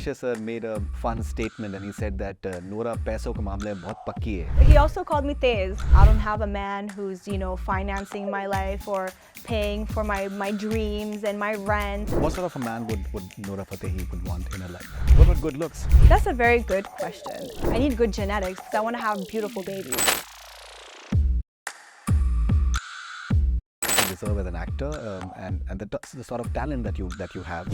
Sanjay sir made a fun statement and he said that Nora पैसों के मामले में बहुत पक्की है. He also called me Tez. I don't have a man who's, financing my life or paying for my dreams and my rent. What sort of a man would Nora Fatehi would want in her life? What about good looks? That's a very good question. I need good genetics because I want to have beautiful babies. You deserve as an actor, and the sort of talent that you have,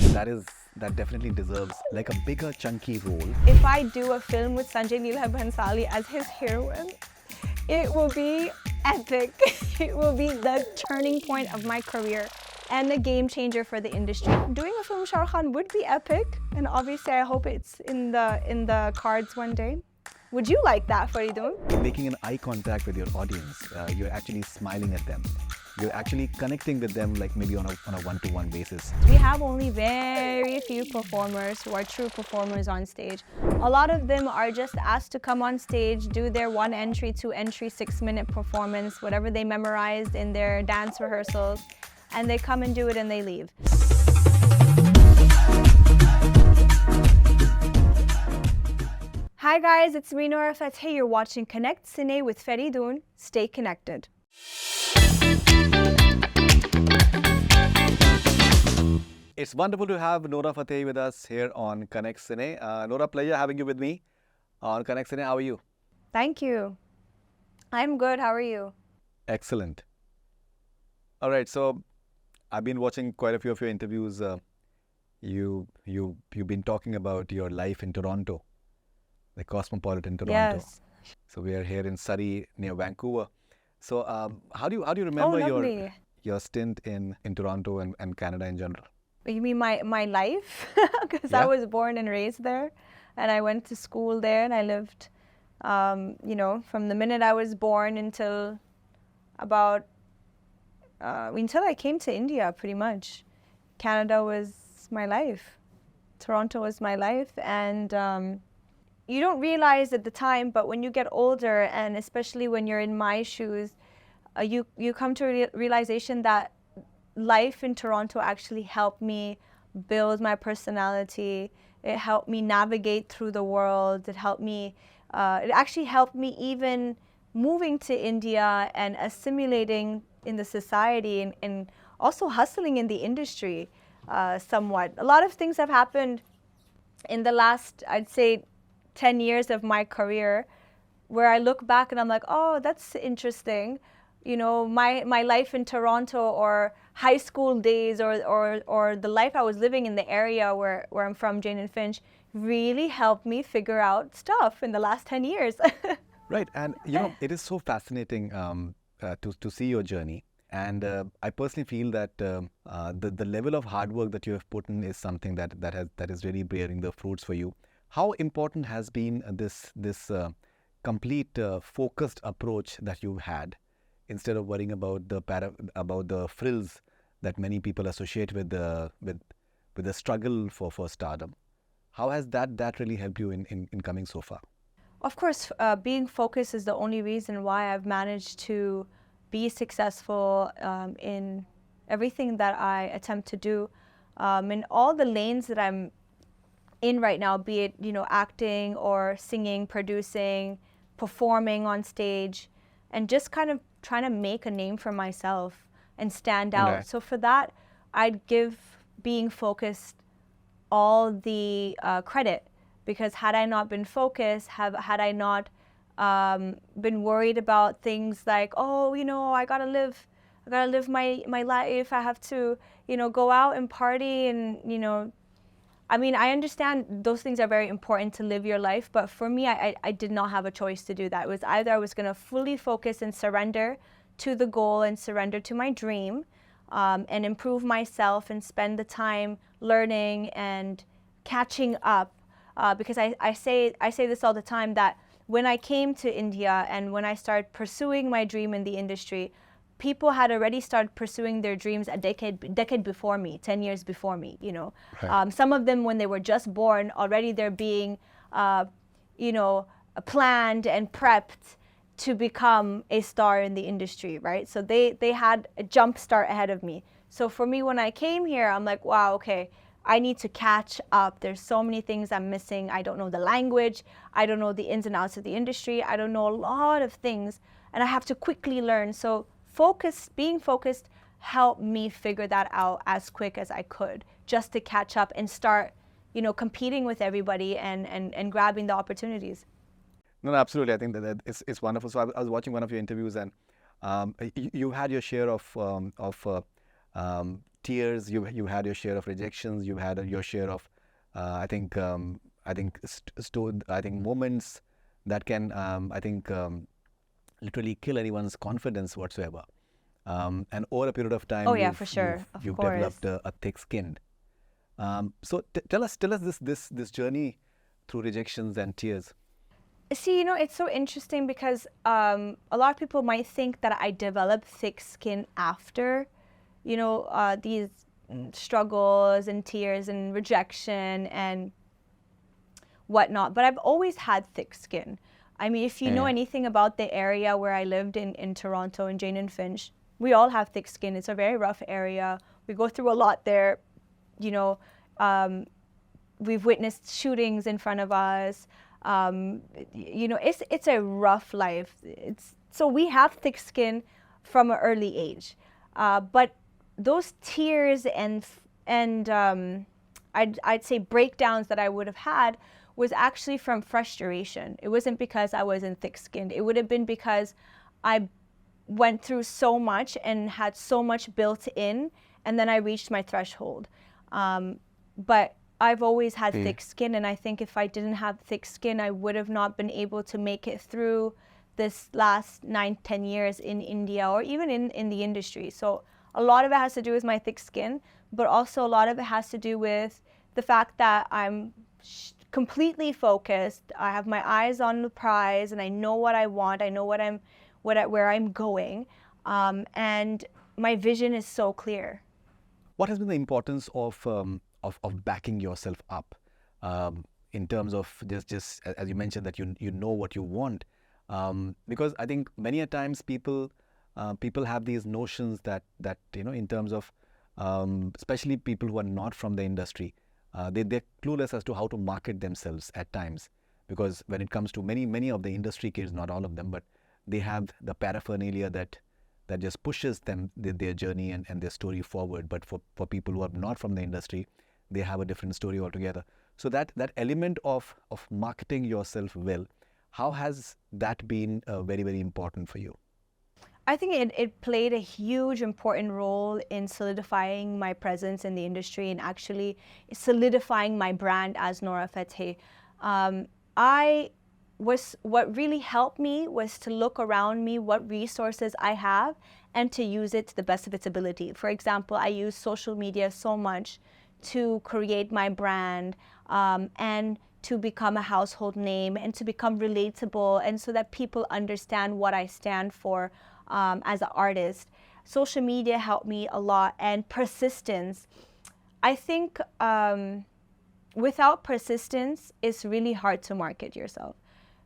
that definitely deserves like a bigger chunky role. If I do a film with Sanjay Leela Bhansali as his heroine, it will be epic. It will be the turning point of my career and a game changer for the industry. Doing a film with Shah Rukh would be epic, and obviously I hope it's in the cards one day. Would you like that, Faridoon? Making an eye contact with your audience, you're actually smiling at them. You're actually connecting with them, like maybe on a one-to-one basis. We have only very few performers who are true performers on stage. A lot of them are just asked to come on stage, do their 1 entry, 2 entry, 6-minute performance, whatever they memorized in their dance rehearsals, and they come and do it and they leave. Hi guys, it's me, Nora Fatehi. You're watching Connect Cine with Faridoon. Stay connected. It's wonderful to have Nora Fatehi with us here on Connect Cine. Nora, pleasure having you with me on Connect Cine. How are you? Thank you. I'm good. How are you? Excellent. All right, so I've been watching quite a few of your interviews. You've been talking about your life in Toronto, the cosmopolitan Toronto. Yes. So we are here in Surrey near Vancouver. So how do you remember your stint in Toronto and Canada in general? You mean my life? Because Yeah. I was born and raised there, and I went to school there, and I lived, from the minute I was born until until I came to India, pretty much. Canada was my life. Toronto was my life, and you don't realize at the time, but when you get older, and especially when you're in my shoes, you come to a realization that life in Toronto actually helped me build my personality. It helped me navigate through the world. It actually helped me even moving to India and assimilating in the society and also hustling in the industry somewhat. A lot of things have happened in the last, I'd say, 10 years of my career where I look back and I'm like, oh, that's interesting. My life in Toronto or high school days or the life I was living in the area where I'm from, Jane and Finch, really helped me figure out stuff in the last 10 years. Right, and it is so fascinating to see your journey. And I personally feel that the level of hard work that you have put in is something that is really bearing the fruits for you. How important has been this complete focused approach that you've had, instead of worrying about the frills that many people associate with the struggle for stardom? How has that really helped you in coming so far? Of course, being focused is the only reason why I've managed to be successful in everything that I attempt to do. In all the lanes that I'm in right now, be it acting or singing, producing, performing on stage, and just kind of trying to make a name for myself and stand out. Okay. So for that, I'd give being focused all the credit, because had I not been focused, had I not been worried about things like, oh, I gotta live my life. I have to, go out and party and, I understand those things are very important to live your life, but for me, I did not have a choice to do that. It was either I was going to fully focus and surrender to the goal and surrender to my dream and improve myself and spend the time learning and catching up. Because I say this all the time, that when I came to India and when I started pursuing my dream in the industry, people had already started pursuing their dreams a decade before me, 10 years before me, Right. Some of them, when they were just born, already they're being, planned and prepped to become a star in the industry, right? So they had a jump start ahead of me. So for me, when I came here, I'm like, wow, okay, I need to catch up. There's so many things I'm missing. I don't know the language. I don't know the ins and outs of the industry. I don't know a lot of things, and I have to quickly learn. So being focused helped me figure that out as quick as I could, just to catch up and start, competing with everybody and grabbing the opportunities. No, no, absolutely. I think that it's wonderful. So I was watching one of your interviews, and you had your share of tears. You had your share of rejections. You had your share of I think moments that can literally kill anyone's confidence whatsoever. And over a period of time, Oh yeah, for sure. Of you've course. developed a thick skin. So tell us this journey through rejections and tears. See, it's so interesting because a lot of people might think that I developed thick skin after, these struggles and tears and rejection and whatnot. But I've always had thick skin. I mean, if you know anything about the area where I lived in Toronto, in Jane and Finch, we all have thick skin. It's a very rough area. We go through a lot there. We've witnessed shootings in front of us. It's a rough life. So we have thick skin from an early age. But those tears and I'd say breakdowns that I would have had was actually from frustration. It wasn't because I wasn't thick-skinned. It would have been because I went through so much and had so much built in, and then I reached my threshold. But I've always had thick skin, and I think if I didn't have thick skin, I would have not been able to make it through this last 9-10 years in India or even in the industry. So a lot of it has to do with my thick skin, but also a lot of it has to do with the fact that I'm completely focused. I have my eyes on the prize, and I know what I want. I know where I'm going, and my vision is so clear. What has been the importance of backing yourself up in terms of just as you mentioned that you know what you want, because I think many a times people have these notions that in terms of especially people who are not from the industry, they're clueless as to how to market themselves at times, because when it comes to many of the industry kids, not all of them, but they have the paraphernalia that just pushes them their journey and their story forward. But for people who are not from the industry, they have a different story altogether. So that element of marketing yourself well, how has that been very, very important for you? I think it played a huge important role in solidifying my presence in the industry and actually solidifying my brand as Nora Fatehi. What really helped me was to look around me, what resources I have, and to use it to the best of its ability. For example, I use social media so much to create my brand and to become a household name and to become relatable, and so that people understand what I stand for as an artist. Social media helped me a lot, and persistence. I think without persistence, it's really hard to market yourself,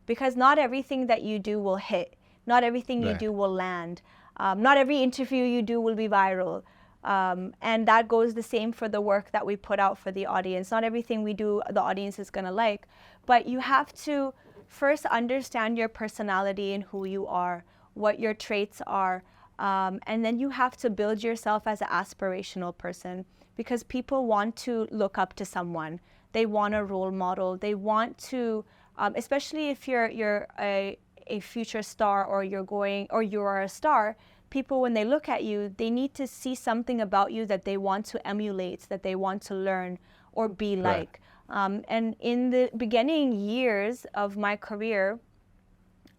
because not everything that you do will hit. Not everything you do will land. Not every interview you do will be viral. And that goes the same for the work that we put out for the audience. Not everything we do the audience is going to like, but you have to first understand your personality and who you are, what your traits are, and then you have to build yourself as an aspirational person, because people want to look up to someone. They want a role model. They want to, especially if you're a future star, or you are a star, people, when they look at you, they need to see something about you that they want to emulate, that they want to learn or be like. And in the beginning years of my career,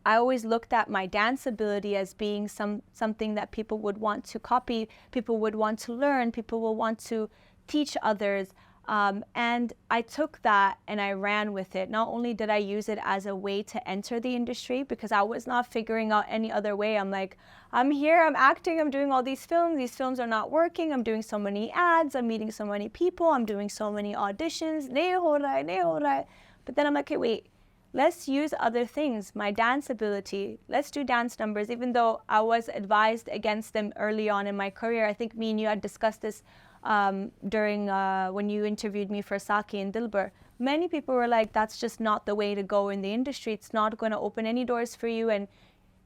I always looked at my dance ability as being something that people would want to copy, people would want to learn, people will want to teach others. And I took that and I ran with it. Not only did I use it as a way to enter the industry, because I was not figuring out any other way. I'm like, I'm here, I'm acting, I'm doing all these films are not working, I'm doing so many ads, I'm meeting so many people, I'm doing so many auditions, nahi ho raha. But then I'm like, okay, wait, let's use other things, my dance ability, let's do dance numbers. Even though I was advised against them early on in my career, I think me and you had discussed this during when you interviewed me for Saki and Dilbar. Many people were like, that's just not the way to go in the industry. It's not going to open any doors for you, and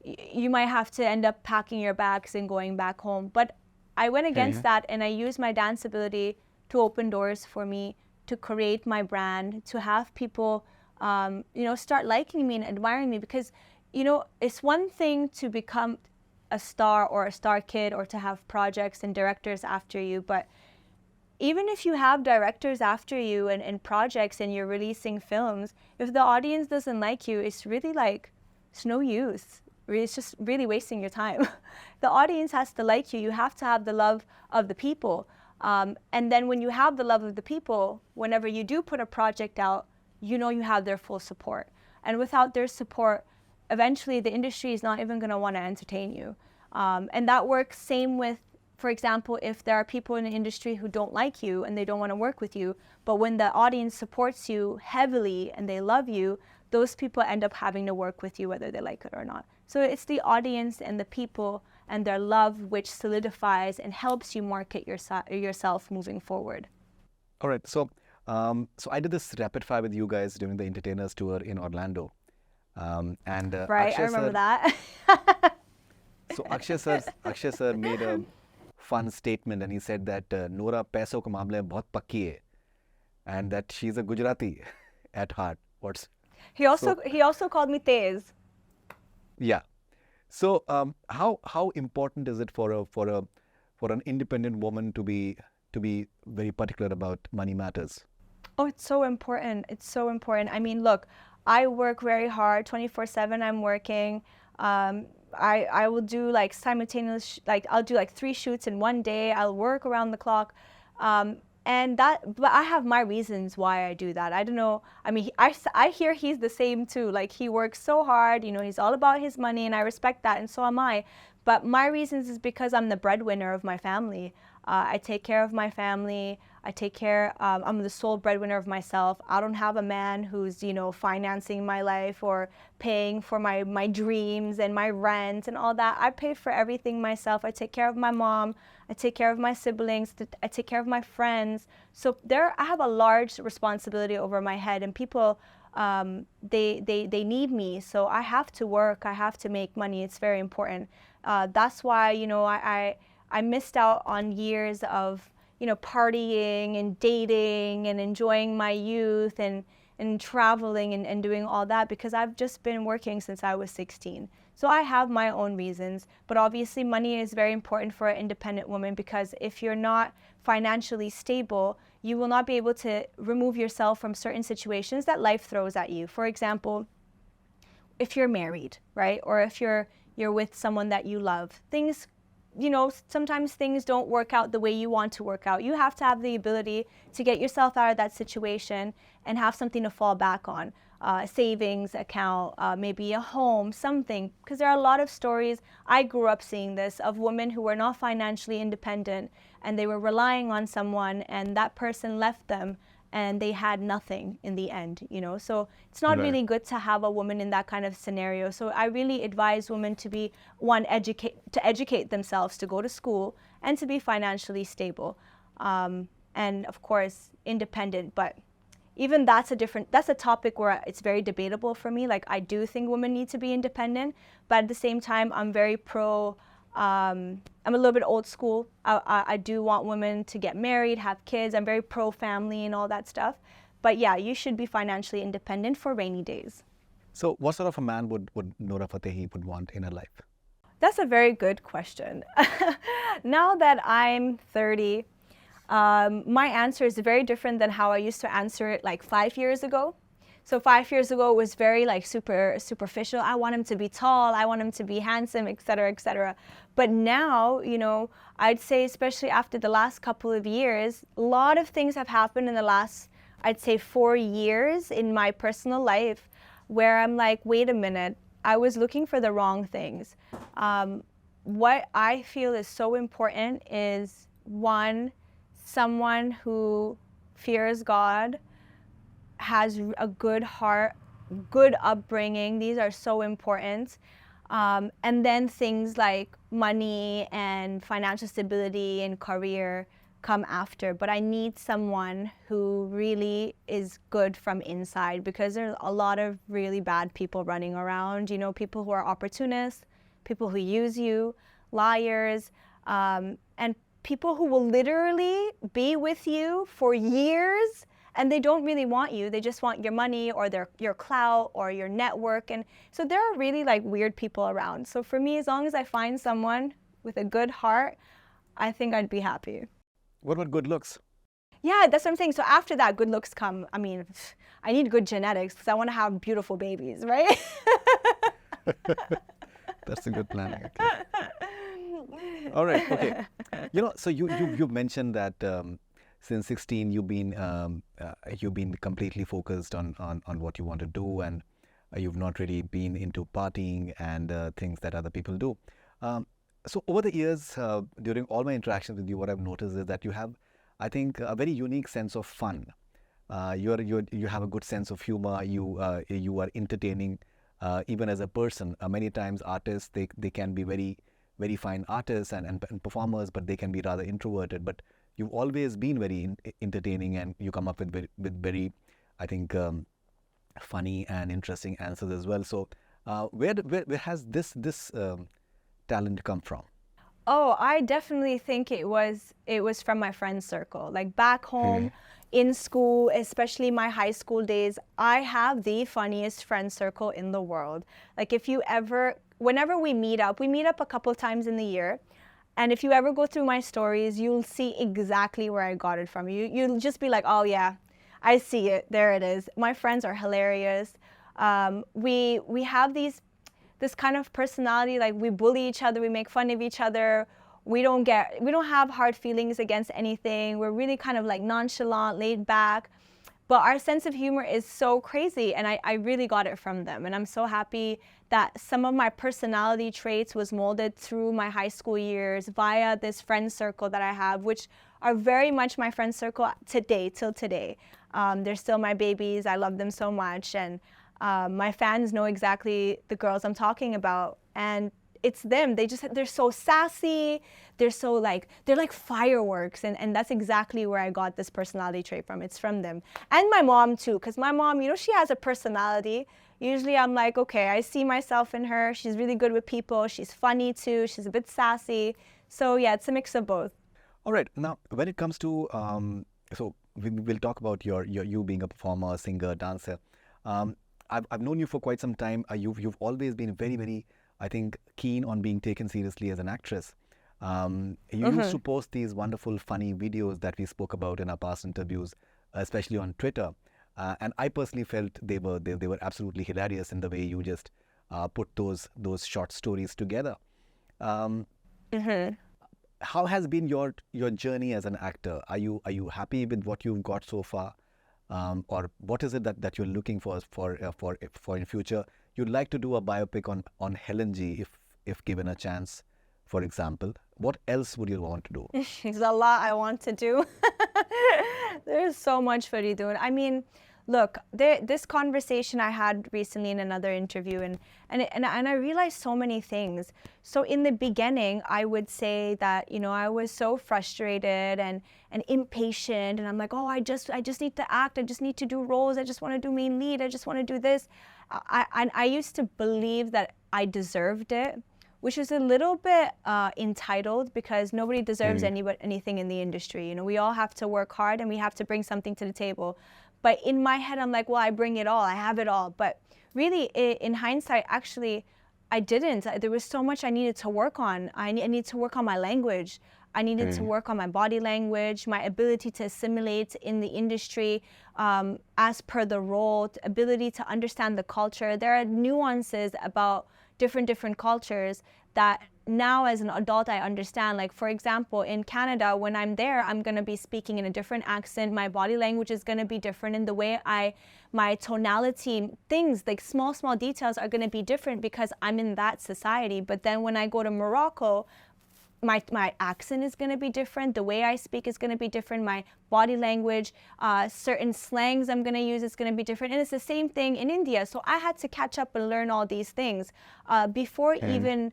you might have to end up packing your bags and going back home. But I went against that, and I used my dance ability to open doors for me, to create my brand, to have people, start liking me and admiring me. Because, it's one thing to become a star or a star kid or to have projects and directors after you, but even if you have directors after you and projects and you're releasing films, if the audience doesn't like you, it's really like, it's no use. It's just really wasting your time. The audience has to like you. You have to have the love of the people. And then when you have the love of the people, whenever you do put a project out, you have their full support. And without their support, eventually the industry is not even going to want to entertain you. And that works same with, for example, if there are people in the industry who don't like you and they don't want to work with you, but when the audience supports you heavily and they love you, those people end up having to work with you whether they like it or not. So it's the audience and the people and their love which solidifies and helps you market yourself moving forward. All right. So I did this rapid fire with you guys during the Entertainers Tour in Orlando. Right, Akshay I remember sir, that. So Akshay sir made a fun statement, and he said that Nora पैसों के मामले में बहुत पक्की है, and that she's a Gujarati at heart. He also called me Tez. Yeah. So how important is it for an independent woman to be very particular about money matters? Oh, it's so important. It's so important. I mean, look, I work very hard, 24/7. I'm working. I will do like simultaneous, like I'll do like 3 shoots in one day. I'll work around the clock. But I have my reasons why I do that. I don't know. I mean, I hear he's the same too. Like, he works so hard, he's all about his money, and I respect that, and so am I. But my reasons is because I'm the breadwinner of my family. I take care of my family. I'm the sole breadwinner of myself. I don't have a man who's, financing my life or paying for my dreams and my rent and all that. I pay for everything myself. I take care of my mom. I take care of my siblings. I take care of my friends. So I have a large responsibility over my head, and people, they need me. So I have to work. I have to make money. It's very important. That's why, I missed out on years of, partying and dating and enjoying my youth and traveling and doing all that, because I've just been working since I was 16. So I have my own reasons, but obviously money is very important for an independent woman, because if you're not financially stable, you will not be able to remove yourself from certain situations that life throws at you. For example, if you're married, right? Or if you're with someone that you love, things, sometimes things don't work out the way you want to work out. You have to have the ability to get yourself out of that situation and have something to fall back on. A savings account, maybe a home, something. Because there are a lot of stories, I grew up seeing this, of women who were not financially independent and they were relying on someone, and that person left them and they had nothing in the end, So it's not really good to have a woman in that kind of scenario. So I really advise women to be, educate themselves, to go to school, and to be financially stable. And of course, independent. But even that's a topic where it's very debatable for me. Like, I do think women need to be independent, but at the same time, I'm very pro, I'm a little bit old school. I do want women to get married, have kids. I'm very pro-family and all that stuff. But yeah, you should be financially independent for rainy days. So what sort of a man would Nora Fatehi would want in her life? That's a very good question. Now that I'm 30, my answer is very different than how I used to answer it like 5 years ago. So 5 years ago, it was very like superficial. I want him to be tall. I want him to be handsome, et cetera, et cetera. But now, I'd say, especially after the last couple of years, a lot of things have happened in the last, I'd say, 4 years in my personal life, where I'm like, wait a minute, I was looking for the wrong things. What I feel is so important is, one, someone who fears God, has a good heart, good upbringing. These are so important. And then things like money and financial stability and career come after, but I need someone who really is good from inside, because there's a lot of really bad people running around, you know, people who are opportunists, people who use you, liars, and people who will literally be with you for years and they don't really want you. They just want your money or your clout or your network. And so there are really like weird people around. So for me, as long as I find someone with a good heart, I think I'd be happy. What about good looks? Yeah, that's what I'm saying. So after that, good looks come. I mean, I need good genetics because I want to have beautiful babies, right? That's a good planning. Okay. All right. Okay. You know, so you mentioned that since 16 you've been completely focused on what you want to do, and you've not really been into partying and things that other people do. So over the years, during all my interactions with you, what I've noticed is that you have, I think, a very unique sense of fun. You have a good sense of humor. You are entertaining, even as a person. Many times artists, they can be very fine artists and performers, but they can be rather introverted. But you've always been very entertaining, and you come up with very, I think, funny and interesting answers as well. So where has this talent come from? Oh, I definitely think it was from my friend circle. Like back home, in school, especially my high school days, I have the funniest friend circle in the world. Like whenever we meet up a couple times in the year. And if you ever go through my stories, you'll see exactly where I got it from. You'll just be like, oh yeah, I see it. There it is. My friends are hilarious. We have this kind of personality, like we bully each other, we make fun of each other. We don't have hard feelings against anything. We're really kind of like nonchalant, laid back. But our sense of humor is so crazy, and I really got it from them. And I'm so happy that some of my personality traits was molded through my high school years via this friend circle that I have, which are very much my friend circle till today. They're still my babies. I love them so much. And my fans know exactly the girls I'm talking about. And it's them. They're so sassy. They're like fireworks. And that's exactly where I got this personality trait from. It's from them. And my mom too, because my mom, you know, she has a personality. Usually I'm like, okay, I see myself in her. She's really good with people. She's funny too. She's a bit sassy. So yeah, it's a mix of both. All right. Now, when it comes to, so we'll talk about you being a performer, singer, dancer. I've known you for quite some time. You've always been very, very, I think, keen on being taken seriously as an actress. You used to post these wonderful, funny videos that we spoke about in our past interviews, especially on Twitter. And I personally felt they were absolutely hilarious in the way you just put those short stories together. How has been your journey as an actor? Are you happy with what you've got so far? Or what is it that you're looking for in future? You'd like to do a biopic on Helen G if given a chance, for example. What else would you want to do? There's a lot I want to do. There's so much, Faridoon. I mean, look, this conversation I had recently in another interview, and I realized so many things. So in the beginning, I would say that, you know, I was so frustrated and impatient, and I'm like, oh, I just need to act. I just need to do roles. I just want to do main lead. I just want to do this. I used to believe that I deserved it, which is a little bit entitled, because nobody deserves anything in the industry. You know, we all have to work hard and we have to bring something to the table. But in my head, I'm like, well, I bring it all. I have it all. But really, in hindsight, actually, I didn't. There was so much I needed to work on. I needed to work on my language. I needed to work on my body language, my ability to assimilate in the industry as per the role, ability to understand the culture. There are nuances about different cultures that now as an adult I understand. Like, for example, in Canada, when I'm there, I'm going to be speaking in a different accent. My body language is going to be different, in the way my tonality, things like small details are going to be different because I'm in that society. But then when I go to Morocco, my accent is going to be different. The way I speak is going to be different. My body language, certain slangs I'm going to use is going to be different. And it's the same thing in India. So I had to catch up and learn all these things before even,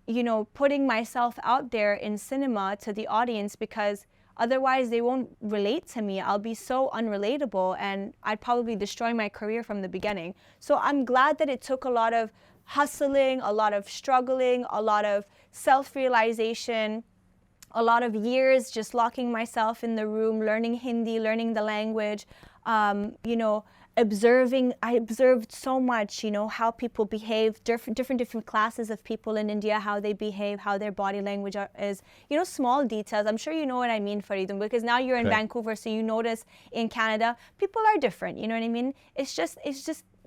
you know, putting myself out there in cinema to the audience, because Otherwise, they won't relate to me. I'll be so unrelatable, and I'd probably destroy my career from the beginning. So I'm glad that it took a lot of hustling, a lot of struggling, a lot of self-realization, a lot of years just locking myself in the room, learning Hindi, learning the language, you know, observing. I observed so much, you know, how people behave, different classes of people in India, how they behave, how their body language is, you know, small details. I'm sure you know what I mean, Faridoon, because now you're in Vancouver, so you notice in Canada, people are different, you know what I mean? It's just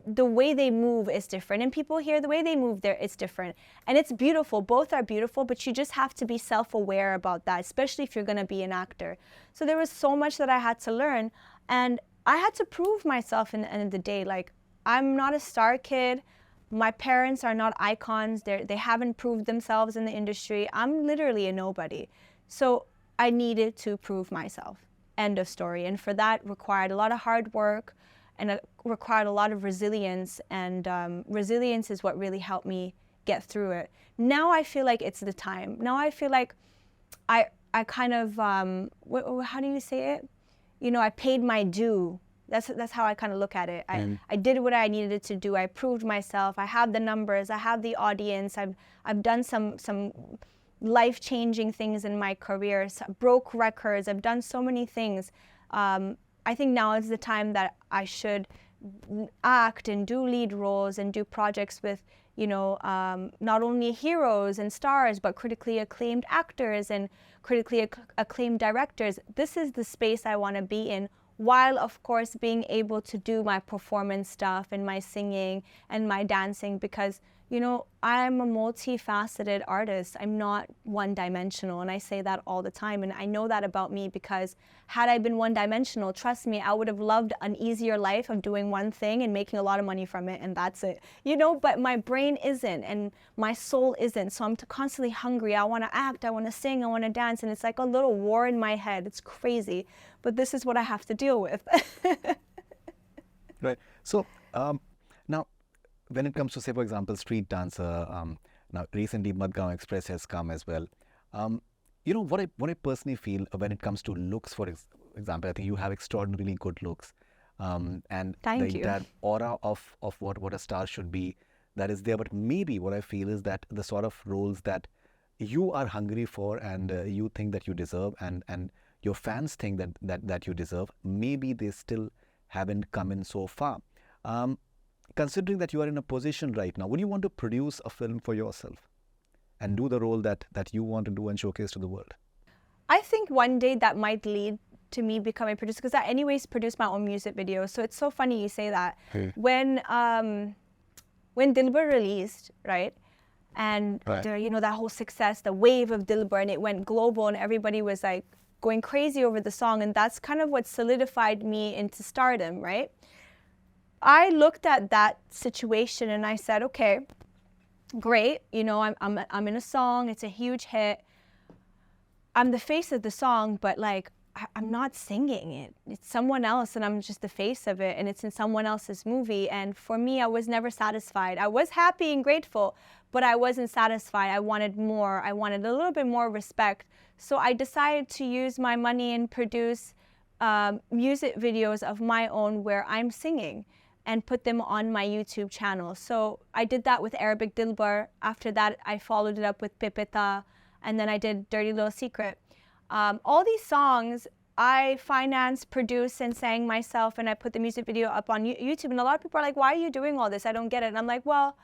the way they move is different, and people here, the way they move there, it's different, and it's beautiful. Both are beautiful, but you just have to be self-aware about that, especially if you're going to be an actor. So there was so much that I had to learn, and I had to prove myself in the end of the day. Like, I'm not a star kid. My parents are not icons. They haven't proved themselves in the industry. I'm literally a nobody. So I needed to prove myself. End of story. And for that required a lot of hard work, and it required a lot of resilience, and resilience is what really helped me get through it. Now I feel like it's the time. Now I feel like I kind of, how do you say it? You know, I paid my due. That's how I kind of look at it. I did what I needed to do. I proved myself. I have the numbers. I have the audience. I've done some life-changing things in my career. Broke records. I've done so many things. I think now is the time that I should act and do lead roles and do projects with, you know, not only heroes and stars, but critically acclaimed actors and critically acclaimed directors. This is the space I want to be in, while of course being able to do my performance stuff and my singing and my dancing, because, you know, I'm a multifaceted artist. I'm not one-dimensional, and I say that all the time. And I know that about me, because had I been one-dimensional, trust me, I would have loved an easier life of doing one thing and making a lot of money from it, and that's it. You know, but my brain isn't, and my soul isn't. So I'm constantly hungry. I want to act, I want to sing, I want to dance, and it's like a little war in my head. It's crazy, but this is what I have to deal with. Right. So now, when it comes to, say, for example, street dancer, now recently Madgaon Express has come as well. You know, what I personally feel when it comes to looks, for example, I think you have extraordinarily good looks. And Thank the you. entire aura of what a star should be, that is there. But maybe what I feel is that the sort of roles that you are hungry for, and you think that you deserve, and your fans think that you deserve, maybe they still haven't come in so far. Considering that you are in a position right now, would you want to produce a film for yourself and do the role that you want to do and showcase to the world? I think one day that might lead to me becoming a producer, because I anyways produce my own music videos. So it's so funny you say that. When Dilbar released, right, and you know, that whole success, the wave of Dilbar, and it went global, and everybody was like going crazy over the song, and that's kind of what solidified me into stardom, right? I looked at that situation and I said, okay, great, you know, I'm in a song, it's a huge hit. I'm the face of the song, but like, I'm not singing it. It's someone else, and I'm just the face of it, and it's in someone else's movie. And for me, I was never satisfied. I was happy and grateful, but I wasn't satisfied. I wanted more. I wanted a little bit more respect. So I decided to use my money and produce music videos of my own where I'm singing, and put them on my YouTube channel. So I did that with Arabic Dilbar. After that, I followed it up with Pipita, and then I did Dirty Little Secret. All these songs I financed, produced, and sang myself, and I put the music video up on YouTube. And a lot of people are like, why are you doing all this? I don't get it. And I'm like, well,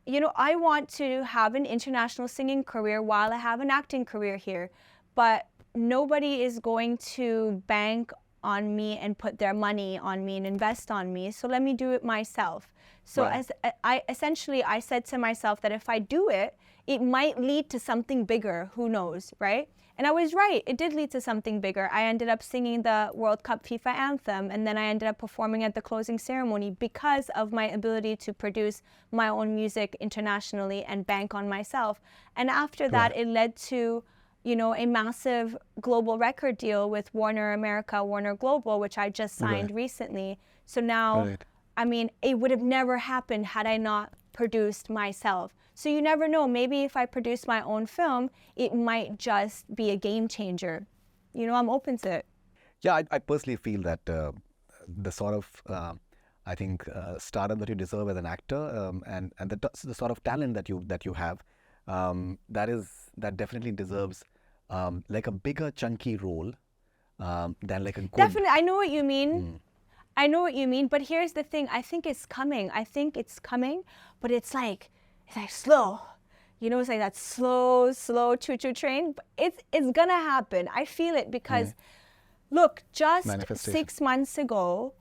you know, I want to have an international singing career while I have an acting career here. But nobody is going to bank on me and put their money on me and invest on me, so let me do it myself. So as I said to myself that if I do it, it might lead to something bigger, who knows, right? And I was right, it did lead to something bigger. I ended up singing the World Cup FIFA anthem, and then I ended up performing at the closing ceremony because of my ability to produce my own music internationally and bank on myself. And after that, it led to, you know, a massive global record deal with Warner America, Warner Global, which I just signed recently. So now, I mean, it would have never happened had I not produced myself. So you never know, maybe if I produce my own film, it might just be a game changer. I'm open to it. Yeah, I personally feel that the sort of I think stardom that you deserve as an actor, and the sort of talent that you have, that definitely deserves like a bigger chunky role than like a good. Definitely, I know what you mean. I know what you mean, but here's the thing. I think it's coming. But it's like slow. It's like that slow choo-choo train. But it's gonna happen. I feel it because, look, just 6 months ago,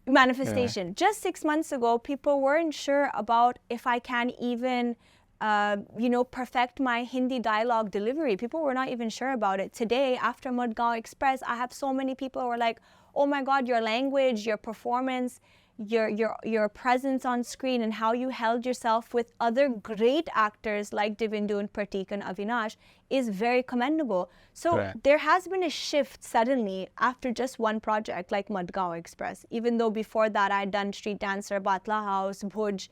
manifestation. Just 6 months ago, people weren't sure about if I can even, perfect my Hindi dialogue delivery. People were not even sure about it. Today, after Madgaon Express, I have so many people who are like, oh my God, your language, your performance, your presence on screen, and how you held yourself with other great actors like Divindu and Pratik and Avinash is very commendable. So there has been a shift suddenly after just one project like Madgaon Express. Even though before that I'd done Street Dancer, Batla House, Bhuj.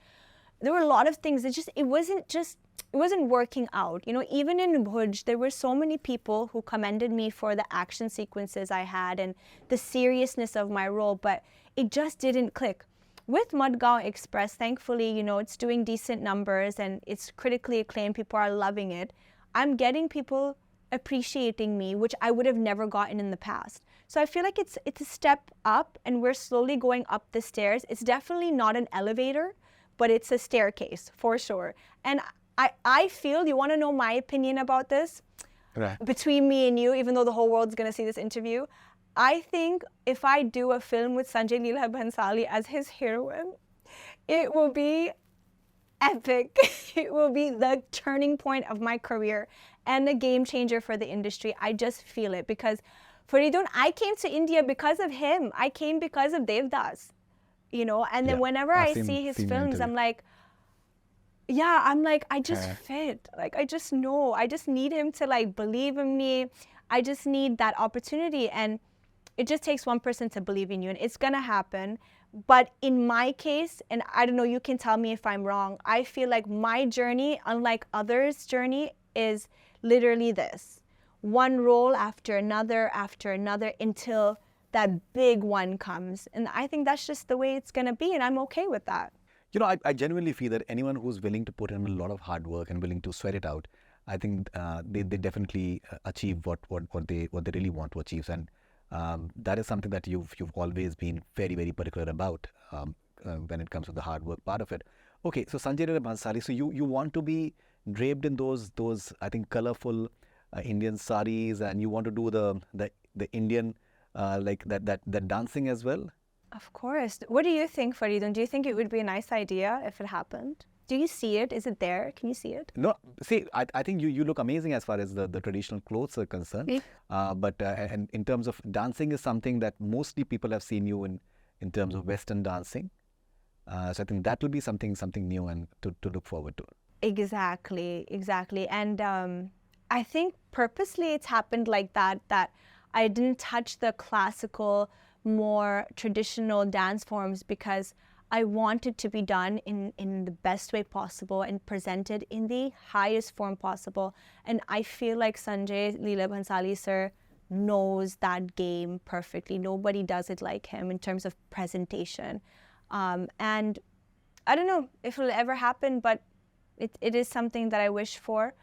There were a lot of things that it wasn't working out. Even in Bhuj, there were so many people who commended me for the action sequences I had and the seriousness of my role, but it just didn't click. With Madgaon Express, thankfully, it's doing decent numbers and it's critically acclaimed. People are loving it. I'm getting people appreciating me, which I would have never gotten in the past. So I feel like it's a step up and we're slowly going up the stairs. It's definitely not an elevator, but it's a staircase for sure. And I feel, you want to know my opinion about this? Between me and you, even though the whole world's going to see this interview, I think if I do a film with Sanjay Leela Bhansali as his heroine, it will be epic. It will be the turning point of my career and a game changer for the industry. I just feel it because Faridoon, I came to India because of him. I came because of Devdas, and then whenever I see his films, I'm like, I just fit. I just know. I just need him to believe in me. I just need that opportunity. And it just takes one person to believe in you, and it's going to happen. But in my case, and I don't know, you can tell me if I'm wrong, I feel like my journey, unlike others' journey, is literally this. One role after another until that big one comes. And I think that's just the way it's going to be, and I'm okay with that. I genuinely feel that anyone who's willing to put in a lot of hard work and willing to sweat it out, I think they definitely achieve what they really want to achieve. And that is something that you've always been very, very particular about when it comes to the hard work part of it. Okay, so Sanjay Leela Bhansali, so you want to be draped in those I think colorful Indian saris, and you want to do the Indian like that dancing as well? Of course. What do you think, Faridoon? Do you think it would be a nice idea if it happened? Do you see it? Is it there? Can you see it? No. See, I think you look amazing as far as the traditional clothes are concerned. But and in terms of dancing is something that mostly people have seen you in terms of Western dancing. So I think that will be something new and to look forward to. Exactly. And I think purposely it's happened like that I didn't touch the classical, more traditional dance forms because I want it to be done in the best way possible and presented in the highest form possible. And I feel like Sanjay Leela Bhansali sir knows that game perfectly. Nobody does it like him in terms of presentation. And I don't know if it'll ever happen, but it is something that I wish for.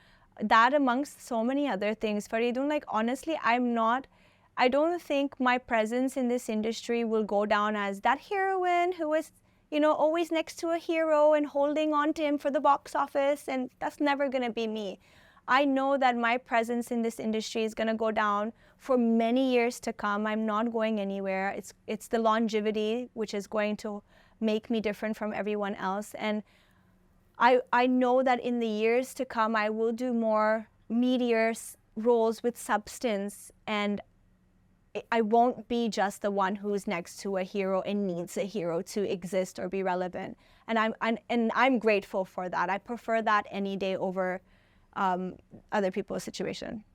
That amongst so many other things. Faridoon, honestly, I don't think my presence in this industry will go down as that heroine who was, always next to a hero and holding on to him for the box office. And that's never going to be me. I know that my presence in this industry is going to go down for many years to come. I'm not going anywhere. It's the longevity which is going to make me different from everyone else. And I know that in the years to come, I will do more meatier roles with substance, and I won't be just the one who's next to a hero and needs a hero to exist or be relevant. And I'm grateful for that. I prefer that any day over other people's situation.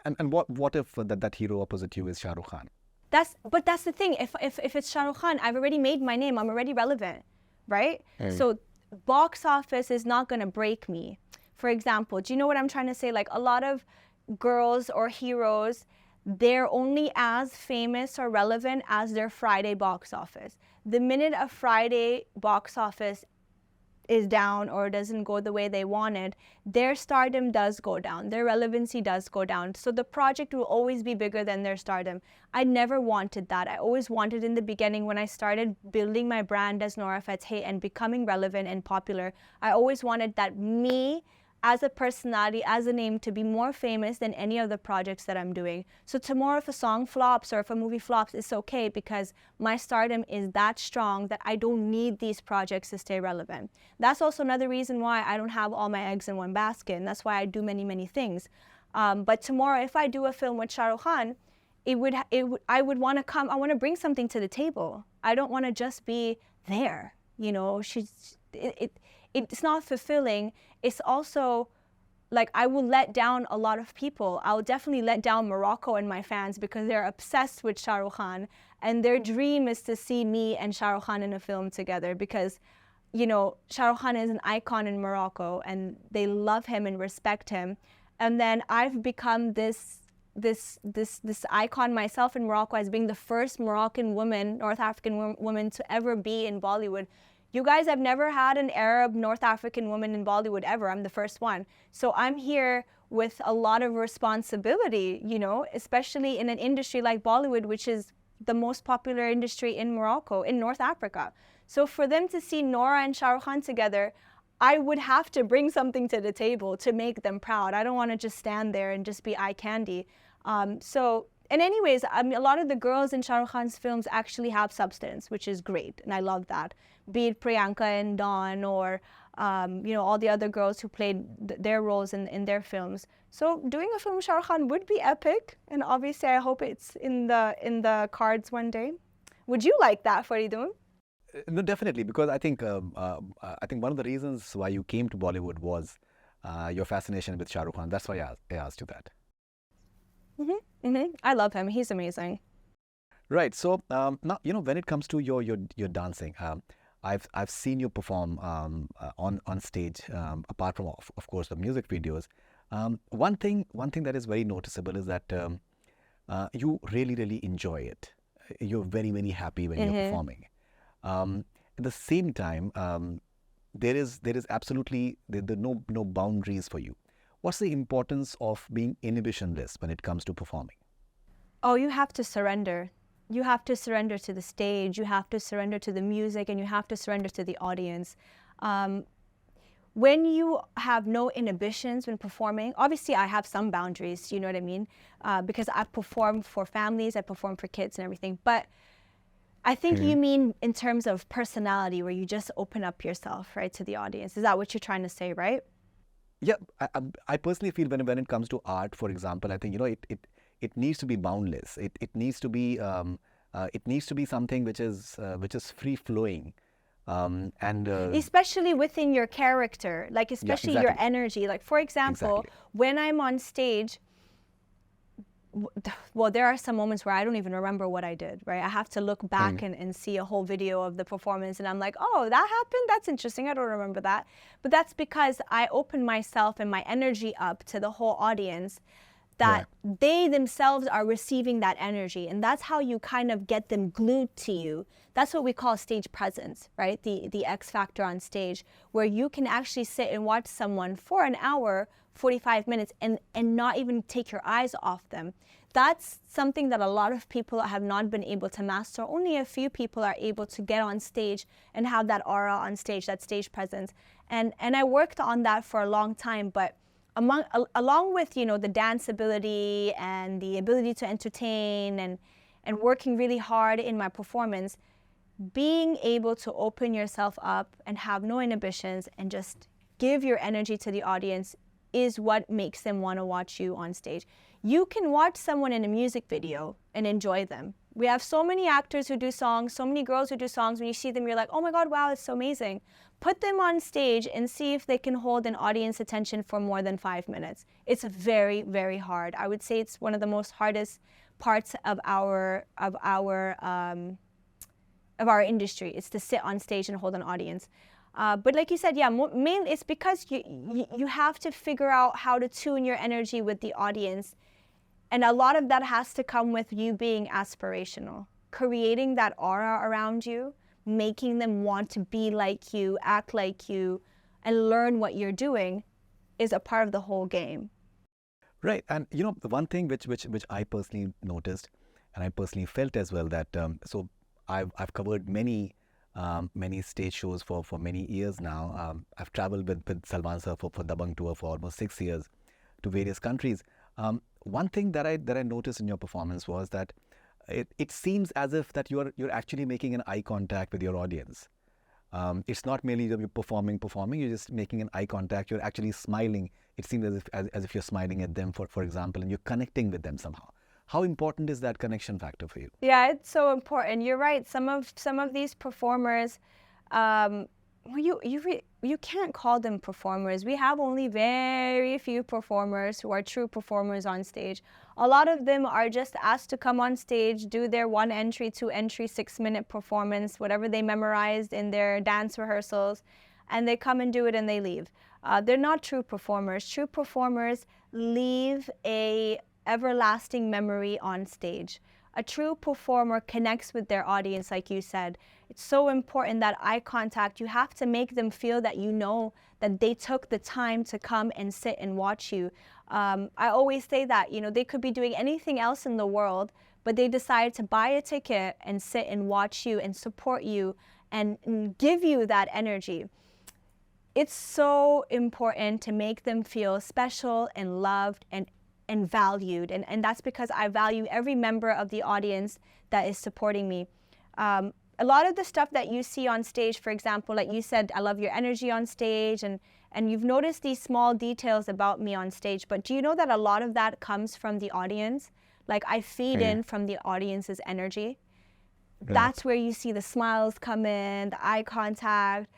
And what if that hero opposite you is Shah Rukh Khan? But that's the thing. If it's Shah Rukh Khan, I've already made my name. I'm already relevant, right? So box office is not going to break me. For example, do you know what I'm trying to say? A lot of girls or heroes, they're only as famous or relevant as their Friday box office. The minute a Friday box office is down or doesn't go the way they wanted, their stardom does go down. Their relevancy does go down. So the project will always be bigger than their stardom. I never wanted that. I always wanted in the beginning, when I started building my brand as Nora Fatehi and becoming relevant and popular, I always wanted that me as a personality, as a name, to be more famous than any of the projects that I'm doing. So tomorrow if a song flops or if a movie flops, it's okay, because my stardom is that strong that I don't need these projects to stay relevant. That's also another reason why I don't have all my eggs in one basket, and that's why I do many, many things. But tomorrow if I do a film with Shah Rukh Khan, I would want to come, I want to bring something to the table. I don't want to just be there. You know, it's not fulfilling. It's also like I will let down a lot of people. I'll definitely let down Morocco and my fans because they're obsessed with Shah Rukh Khan, and their dream is to see me and Shah Rukh Khan in a film together because, you know, Shah Rukh Khan is an icon in Morocco and they love him and respect him. And then I've become this icon myself in Morocco as being the first Moroccan woman, North African woman to ever be in Bollywood. You guys have never had an Arab North African woman in Bollywood ever. I'm the first one. So I'm here with a lot of responsibility, you know, especially in an industry like Bollywood, which is the most popular industry in Morocco, in North Africa. So for them to see Nora and Shah Rukh Khan together, I would have to bring something to the table to make them proud. I don't want to just stand there and just be eye candy. And anyways, I mean, a lot of the girls in Shah Rukh Khan's films actually have substance, which is great, and I love that. Be it Priyanka and Dawn or, you know, all the other girls who played their roles in their films. So doing a film with Shah Rukh Khan would be epic, and obviously I hope it's in the cards one day. Would you like that, Faridoon? No, definitely, because I think one of the reasons why you came to Bollywood was your fascination with Shah Rukh Khan. That's why I asked you that. I love him. He's amazing. Right. So now, you know, when it comes to your dancing, I've seen you perform on stage. Apart from of course the music videos, one thing that is very noticeable is that you really enjoy it. You're very happy when you're performing. At the same time, there is absolutely no boundaries for you. What's the importance of being inhibitionless when it comes to performing? Oh, you have to surrender. You have to surrender to the stage, you have to surrender to the music, and you have to surrender to the audience. When you have no inhibitions when performing, obviously I have some boundaries, you know what I mean? Because I perform for families, I perform for kids and everything. But I think you mean in terms of personality, where you just open up yourself, right, to the audience. Is that what you're trying to say, right? Yeah, I personally feel when it comes to art, for example, I think, you know, it needs to be boundless. It needs to be something which is free flowing, and especially within your character, like especially your energy. Like for example, when I'm on stage, well, there are some moments where I don't even remember what I did, right? I have to look back and see a whole video of the performance, and I'm like, oh, that happened? That's interesting. I don't remember that. But that's because I open myself and my energy up to the whole audience, that they themselves are receiving that energy. And that's how you kind of get them glued to you. That's what we call stage presence, right? The X factor on stage, where you can actually sit and watch someone for an hour, 45 minutes, and not even take your eyes off them. That's something that a lot of people have not been able to master. Only a few people are able to get on stage and have that aura on stage, that stage presence. And I worked on that for a long time, but along with, you know, the dance ability and the ability to entertain and working really hard in my performance, being able to open yourself up and have no inhibitions and just give your energy to the audience is what makes them want to watch you on stage. You can watch someone in a music video and enjoy them. We have so many actors who do songs, so many girls who do songs. When you see them, you're like, oh my God, wow, it's so amazing. Put them on stage and see if they can hold an audience attention for more than 5 minutes. It's very hard. I would say it's one of the most hardest parts of our industry. It's to sit on stage and hold an audience. But like you said, yeah, mainly it's because you have to figure out how to tune your energy with the audience And a lot of that has to come with you being aspirational, creating that aura around you, making them want to be like you, act like you, and learn what you're doing is a part of the whole game. Right. And the one thing which I personally noticed and I personally felt as well that so I've covered many stage shows for many years now. I've traveled with Salman sir for Dabang tour for almost 6 years to various countries. One thing that I noticed in your performance was that it seems as if that you're actually making an eye contact with your audience. It's not merely that you're performing, you're just making an eye contact, you're actually smiling. It seems as if you're smiling at them, for example, and you're connecting with them somehow. How important is that connection factor for you? Yeah, it's so important. You're right. Some of these performers, you can't call them performers. We have only very few performers who are true performers on stage. A lot of them are just asked to come on stage, do their 1 entry, 2 entry, 6-minute performance, whatever they memorized in their dance rehearsals, and they come and do it and they leave. They're not true performers. True performers leave a everlasting memory on stage. A true performer connects with their audience, like you said. It's so important that eye contact, you have to make them feel that you know that they took the time to come and sit and watch you. I always say that, they could be doing anything else in the world, but they decide to buy a ticket and sit and watch you and support you and give you that energy. It's so important to make them feel special and loved and valued. And that's because I value every member of the audience that is supporting me. A lot of the stuff that you see on stage, for example, like you said, I love your energy on stage, and you've noticed these small details about me on stage, but do you know that a lot of that comes from the audience? Like I feed in from the audience's energy. Right. That's where you see the smiles come in, the eye contact.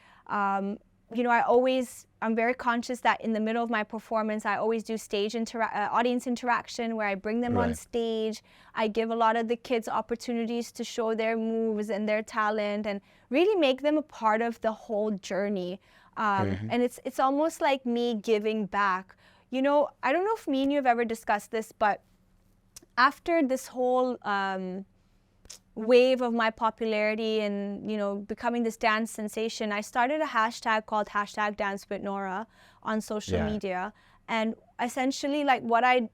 I'm very conscious that in the middle of my performance, I always do audience interaction where I bring them on stage. I give a lot of the kids opportunities to show their moves and their talent and really make them a part of the whole journey. And it's almost like me giving back. I don't know if me and you have ever discussed this, but after this whole wave of my popularity and becoming this dance sensation, I started a hashtag called #DanceWithNora on social media. And essentially, like what I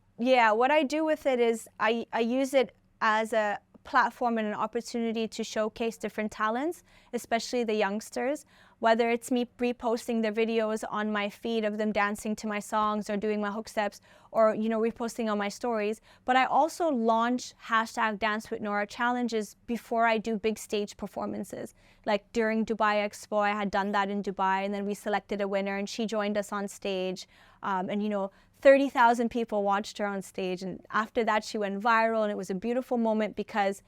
do with it is I use it as a platform and an opportunity to showcase different talents, especially the youngsters, whether it's me reposting their videos on my feed of them dancing to my songs or doing my hook steps or reposting on my stories. But I also launch #DanceWithNora challenges before I do big stage performances. Like during Dubai Expo, I had done that in Dubai, and then we selected a winner and she joined us on stage. 30,000 people watched her on stage, and after that she went viral, and it was a beautiful moment because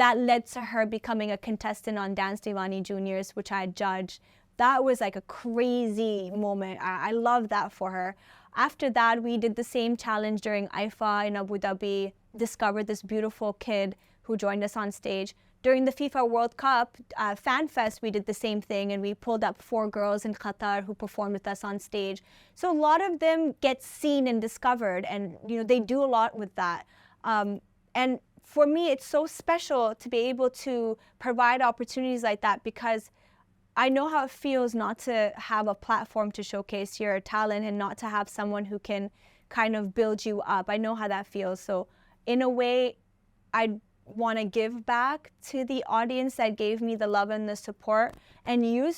that led to her becoming a contestant on Dance Divani Juniors, which I judged. That was like a crazy moment. I love that for her. After that, we did the same challenge during IFA in Abu Dhabi, discovered this beautiful kid who joined us on stage. During the FIFA World Cup Fan Fest, we did the same thing, and we pulled up 4 girls in Qatar who performed with us on stage. So a lot of them get seen and discovered, and they do a lot with that. And for me, it's so special to be able to provide opportunities like that because I know how it feels not to have a platform to showcase your talent and not to have someone who can kind of build you up. I know how that feels. So in a way, I want to give back to the audience that gave me the love and the support and use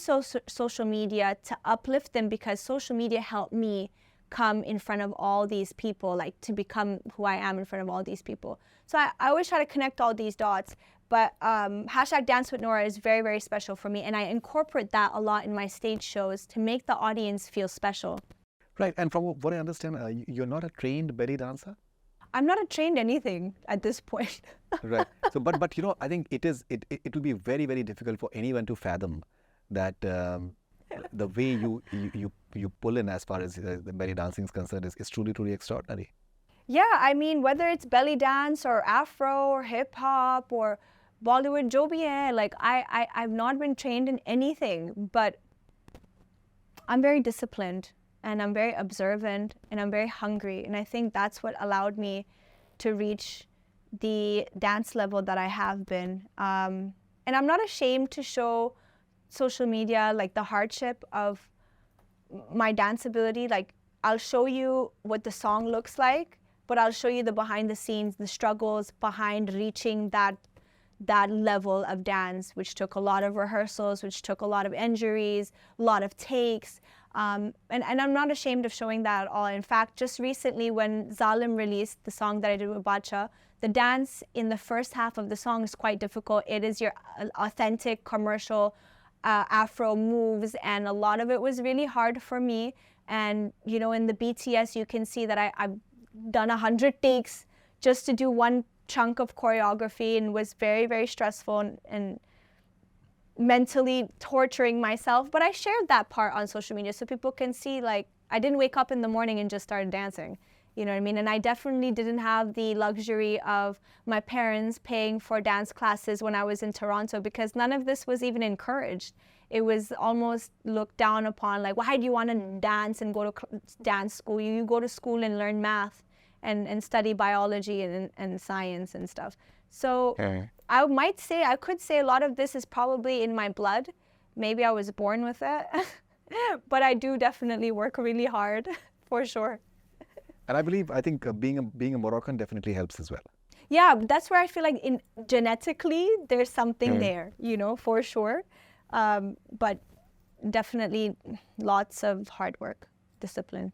social media to uplift them, because social media helped me come in front of all these people, like to become who I am in front of all these people. So I always try to connect all these dots, but #DanceWithNora is very, very special for me, and I incorporate that a lot in my stage shows to make the audience feel special. Right, and from what I understand, you're not a trained belly dancer? I'm not a trained anything at this point. Right. So, but I think it will be very, very difficult for anyone to fathom that the way you pull in as far as the belly dancing is concerned is truly, truly extraordinary. Yeah, I mean, whether it's belly dance or Afro or hip hop or Bollywood, jo bhi hai, like I've not been trained in anything, but I'm very disciplined and I'm very observant and I'm very hungry. And I think that's what allowed me to reach the dance level that I have been. And I'm not ashamed to show social media like the hardship of my dance ability. Like, I'll show you what the song looks like, but I'll show you the behind the scenes, the struggles behind reaching that level of dance, which took a lot of rehearsals, which took a lot of injuries, a lot of takes. And I'm not ashamed of showing that at all. In fact, just recently when Zalim released the song that I did with Bacha, the dance in the first half of the song is quite difficult. It is your authentic commercial Afro moves, and a lot of it was really hard for me. And, you know, in the BTS, you can see that I've done 100 takes just to do one chunk of choreography, and was very, very stressful and mentally torturing myself. But I shared that part on social media so people can see, like, I didn't wake up in the morning and just started dancing. You know what I mean? And I definitely didn't have the luxury of my parents paying for dance classes when I was in Toronto, because none of this was even encouraged. It was almost looked down upon, like, why do you want to dance and go to dance school? You go to school and learn math and study biology and science and stuff. So I could say a lot of this is probably in my blood. Maybe I was born with it, but I do definitely work really hard, for sure. And I think being a Moroccan definitely helps as well. Yeah, that's where I feel like genetically there's something there, you know, for sure. But definitely lots of hard work, discipline.